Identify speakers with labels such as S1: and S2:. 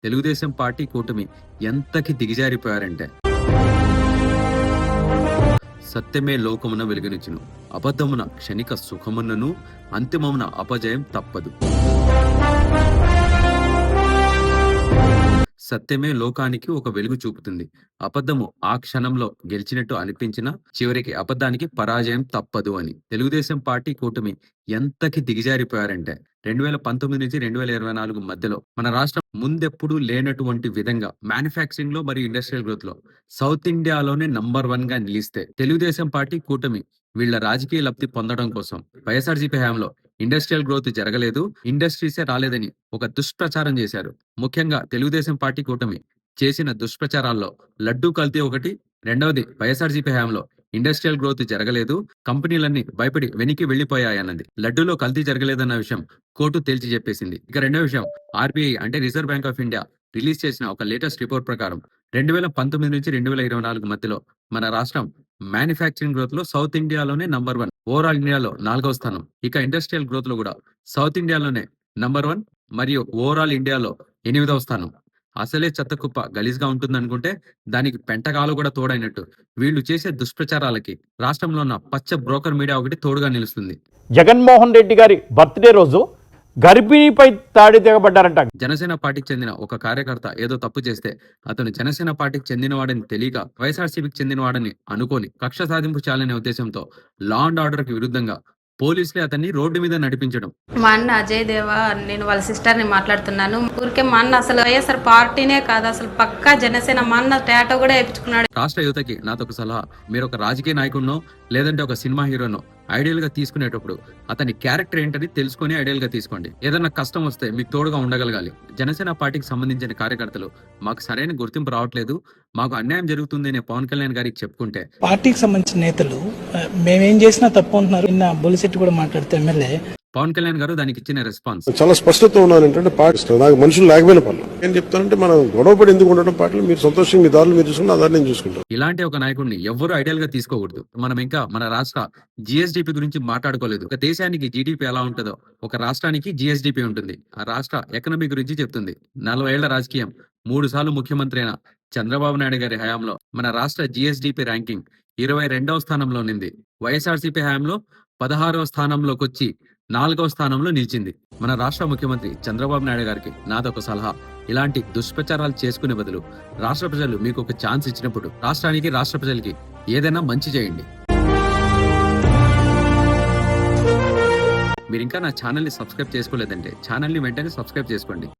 S1: Telugu Desam party కూటమి ఎంతకి దిగజారిపోయారంటే సత్యమే లోకమున వెలుగునిచ్చును, అబద్ధమున క్షణిక సుఖమునను, అంతిమమున అపజయం తప్పదు. సత్యమే లోకానికి ఒక వెలుగు చూపుతుంది. అబద్ధము ఆ క్షణంలో గెలిచినట్టు అనిపించినా చివరికి అబద్ధానికి పరాజయం తప్పదు అని. తెలుగుదేశం పార్టీ కూటమి ఎంతకి దిగజారిపోయారంటే 2019 నుంచి 2024 మధ్యలో మన రాష్ట్రం ముందెప్పుడు లేనటువంటి విధంగా మ్యానుఫ్యాక్చరింగ్ లో మరియు ఇండస్ట్రియల్ గ్రోత్ లో సౌత్ ఇండియాలోనే నంబర్ 1 గా నిలిస్తే తెలుగుదేశం పార్టీ కూటమి వీళ్ళ రాజకీయ లబ్ధి పొందడం కోసం వైఎస్ఆర్సీపీ హయాంలో ఇండస్ట్రియల్ గ్రోత్ జరగలేదు, ఇండస్ట్రీసే రాలేదని ఒక దుష్ప్రచారం చేశారు. ముఖ్యంగా తెలుగుదేశం పార్టీ కూటమి చేసిన దుష్ప్రచారాల్లో లడ్డూ కల్తీ ఒకటి, రెండవది వైఎస్ఆర్సీపీ హయాంలో ఇండస్ట్రియల్ గ్రోత్ జరగలేదు, కంపెనీలన్నీ భయపడి వెనక్కి వెళ్లిపోయాయన్నది. లడ్డూలో కల్తీ జరగలేదన్న విషయం కోర్టు తేల్చి చెప్పేసింది. ఇక రెండో విషయం, ఆర్బీఐ అంటే reserve bank of India release చేసిన ఒక లేటెస్ట్ రిపోర్ట్ ప్రకారం 2019 నుంచి 2024 మధ్యలో మన రాష్ట్రం మ్యానుఫ్యాక్చరింగ్ గ్రోత్ లో సౌత్ ఇండియాలోనే నంబర్ 1, ఓవరాల్ ఇండియాలో 4వ స్థానం. ఇక ఇండస్ట్రియల్ గ్రోత్ లో కూడా సౌత్ ఇండియాలోనే నంబర్ 1 మరియు ఓవరాల్ ఇండియాలో 8వ స్థానం. అసలే చెత్తకుప్ప గలీజ్గా ఉంటుంది అనుకుంటే దానికి పెంటకాలు కూడా తోడైనట్టు వీళ్ళు చేసే దుష్ప్రచారాలకి రాష్ట్రంలో ఉన్న పచ్చ బ్రోకర్ మీడియా ఒకటి తోడుగా నిలుస్తుంది.
S2: జగన్మోహన్ రెడ్డి గారి బర్త్డే రోజు గర్భిణీపై దాడి దిగబడ్డారంట.
S1: జనసేన పార్టీకి చెందిన ఒక కార్యకర్త ఏదో తప్పు చేస్తే అతను జనసేన పార్టీకి చెందినవాడని తెలియక వైఎస్ఆర్సీపీకి చెందినవాడని అనుకోని కక్ష సాధింపు చేయాలనే ఉద్దేశంతో లా అండ్ ఆర్డర్ కి విరుద్ధంగా పోలీసులే అతన్ని రోడ్డు మీద నడిపించడం.
S3: మా అన్న అజయ్ దేవా, నేను వాళ్ళ సిస్టర్ ని మాట్లాడుతున్నాను. ఊరికే మా అన్న అసలు వైఎస్ఆర్ పార్టీనే కాదు, అసలు పక్కా జనసేన. మా అన్న టాటో కూడా వేయించుకున్నాడు.
S1: రాష్ట్ర యువతకి నాదొక సలహా, మీరు ఒక రాజకీయ నాయకుడినో లేదంటే ఒక సినిమా హీరోనో ఐడియల్ గా తీసుకునేటప్పుడు అతని క్యారెక్టర్ ఏంటని తెలుసుకుని ఐడియల్ గా తీసుకోండి. ఏదన్నా కష్టం వస్తే మీకు తోడుగా ఉండగలగాలి. జనసేన పార్టీకి సంబంధించిన కార్యకర్తలు మాకు సరైన గుర్తింపు రావట్లేదు, మాకు అన్యాయం జరుగుతుంది అనే పవన్ కళ్యాణ్ గారికి చెప్పుకుంటే
S4: పార్టీకి సంబంధించిన నేతలు మేమేం చేసినా తప్పు అంటున్నారు. నిన్న బొలిశెట్టి కూడా మాట్లాడితే ఎమ్మెల్యే
S1: పవన్ కళ్యాణ్ గారు దానికి ఇచ్చిన రెస్పాన్స్
S5: చాలా స్పష్టత ఉన్నాను. ఏంటంటే పార్టీ నాకు మనుషులు లేకపోయిన పనులు ఏం చెప్తానంటే మనం గొడవపడి ఎందుకు ఉండడం, పార్టీలు మీరు సంతోషంగా మీ దారులు మీరు చూసుకుంటే ఆ దారి నేను చూసుకుంటాను.
S1: ఇలాంటి ఒక నాయకుడిని ఎవరు ఐడియల్ గా తీసుకోకూడదు. మనం ఇంకా మన రాష్ట్ర జిఎస్డిపి గురించి మాట్లాడుకోలేదు. ఒక దేశానికి జీడిపి ఎలా ఉంటుందో ఒక రాష్ట్రానికి జిఎస్డిపి ఉంటుంది. ఆ రాష్ట్ర ఎకనమీ గురించి చెప్తుంది. 40 ఏళ్ల రాజకీయం, 3 సార్లు ముఖ్యమంత్రి అయిన చంద్రబాబు నాయుడు గారి హయాంలో మన రాష్ట్ర జిఎస్డిపి ర్యాంకింగ్ 22వ స్థానంలో నింది. వైఎస్ఆర్సీపీ హయాంలో 16వ స్థానంలోకి వచ్చి 4వ స్థానంలో నిలిచింది. మన రాష్ట్ర ముఖ్యమంత్రి చంద్రబాబు నాయుడు గారికి నాదొక సలహా, ఇలాంటి దుష్ప్రచారాలు చేసుకునే బదులు రాష్ట్ర ప్రజలు మీకు ఒక ఛాన్స్ ఇచ్చినప్పుడు రాష్ట్రానికి, రాష్ట్ర ప్రజలకి ఏదైనా మంచి చేయండి. మీరు ఇంకా నా ఛానల్ని సబ్స్క్రైబ్ చేసుకోలేదంటే ఛానల్ని వెంటనే సబ్స్క్రైబ్ చేసుకోండి.